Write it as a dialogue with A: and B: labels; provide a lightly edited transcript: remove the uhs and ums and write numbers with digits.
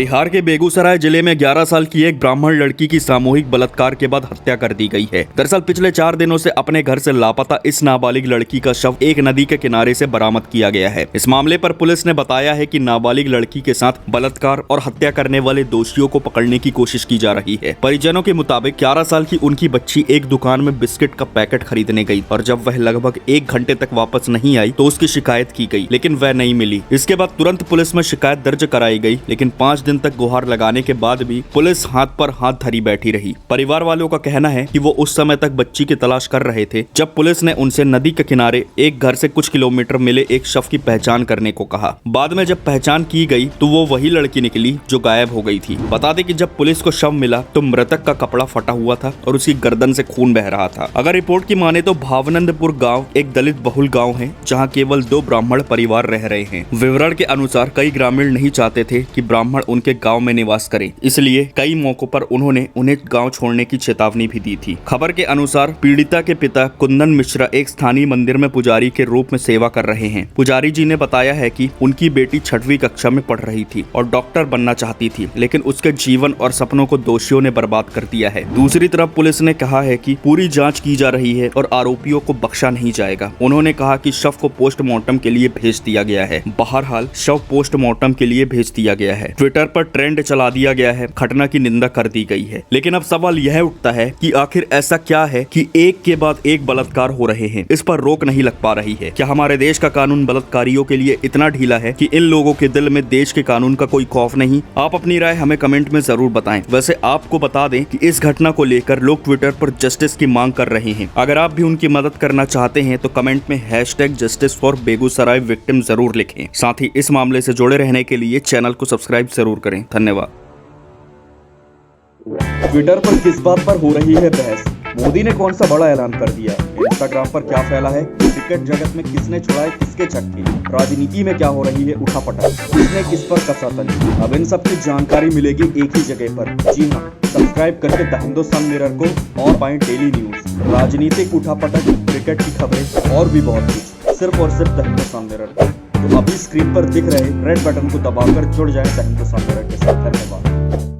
A: बिहार के बेगूसराय जिले में 11 साल की एक ब्राह्मण लड़की की सामूहिक बलात्कार के बाद हत्या कर दी गई है। दरअसल पिछले 4 दिनों से अपने घर से लापता इस नाबालिग लड़की का शव एक नदी के किनारे से बरामद किया गया है। इस मामले पर पुलिस ने बताया है कि नाबालिग लड़की के साथ बलात्कार और हत्या करने वाले दोषियों को पकड़ने की कोशिश की जा रही है। परिजनों के मुताबिक 11 साल की उनकी बच्ची एक दुकान में बिस्किट का पैकेट खरीदने गई और जब वह लगभग 1 घंटे तक वापस नहीं आई तो उसकी शिकायत की गई, लेकिन वह नहीं मिली। इसके बाद तुरंत पुलिस में शिकायत दर्ज कराई गई, लेकिन 5 दिन तक गुहार लगाने के बाद भी पुलिस हाथ पर हाथ धरी बैठी रही। परिवार वालों का कहना है कि वो उस समय तक बच्ची की तलाश कर रहे थे जब पुलिस ने उनसे नदी के किनारे एक घर से कुछ किलोमीटर मिले एक शव की पहचान करने को कहा। बाद में जब पहचान की गई तो वो वही लड़की निकली जो गायब हो गई थी। बता दें कि जब पुलिस को शव मिला तो मृतक का कपड़ा फटा हुआ था और उसकी गर्दन से खून बह रहा था। अगर रिपोर्ट की माने तो भावनंदपुर गाँव एक दलित बहुल गाँव है जहाँ केवल 2 ब्राह्मण परिवार रह रहे हैं। विवरण के अनुसार कई ग्रामीण नहीं चाहते थे कि ब्राह्मण उनके गांव में निवास करें, इसलिए कई मौकों पर उन्होंने उन्हें गांव छोड़ने की चेतावनी भी दी थी। खबर के अनुसार पीड़िता के पिता कुंदन मिश्रा एक स्थानीय मंदिर में पुजारी के रूप में सेवा कर रहे हैं। पुजारी जी ने बताया है कि उनकी बेटी 6वीं कक्षा में पढ़ रही थी और डॉक्टर बनना चाहती थी, लेकिन उसके जीवन और सपनों को दोषियों ने बर्बाद कर दिया है। दूसरी तरफ पुलिस ने कहा है कि पूरी जाँच की जा रही है और आरोपियों को बख्शा नहीं जाएगा। उन्होंने कहा कि शव को पोस्टमार्टम के लिए भेज दिया गया है। बहरहाल शव पोस्टमार्टम के लिए भेज दिया गया है। ट्विटर पर ट्रेंड चला दिया गया है, घटना की निंदा कर दी गई है। लेकिन अब सवाल यह उठता है कि आखिर ऐसा क्या है कि एक के बाद एक बलात्कार हो रहे हैं, इस पर रोक नहीं लग पा रही है। क्या हमारे देश का कानून बलात्कारियों के लिए इतना ढीला है कि इन लोगों के दिल में देश के कानून का कोई खौफ नहीं? आप अपनी राय हमें कमेंट में जरूर बताएं। वैसे आपको बता दें कि इस घटना को लेकर लोग ट्विटर पर जस्टिस की मांग कर रहे हैं। अगर आप भी उनकी मदद करना चाहते हैं तो कमेंट में #JusticeForBegusarayi Victim जरूर लिखें। साथ ही इस मामले से जुड़े रहने के लिए चैनल को सब्सक्राइब जरूर करें। धन्यवाद।
B: ट्विटर पर किस बात पर हो रही है बहस? मोदी ने कौन सा बड़ा ऐलान कर दिया? इंस्टाग्राम पर क्या फैला है? क्रिकेट जगत में किसने छुड़ाए किसके चक्के? राजनीति में क्या हो रही है उठापटक? किसने किस पर कसा तंज? अब इन सब की जानकारी मिलेगी एक ही जगह पर। जी हाँ, सब्सक्राइब करके द हिंदुस्तान मिरर को और पाएं डेली न्यूज, राजनीतिक उठापटक, क्रिकेट की खबरें और भी बहुत कुछ, सिर्फ और सिर्फ द हिंदुस्तान मिरर। तो अभी स्क्रीन पर दिख रहे रेड बटन को दबाकर जुड़ जाएं द हिंदुस्तान मिरर के साथ। धन्यवाद।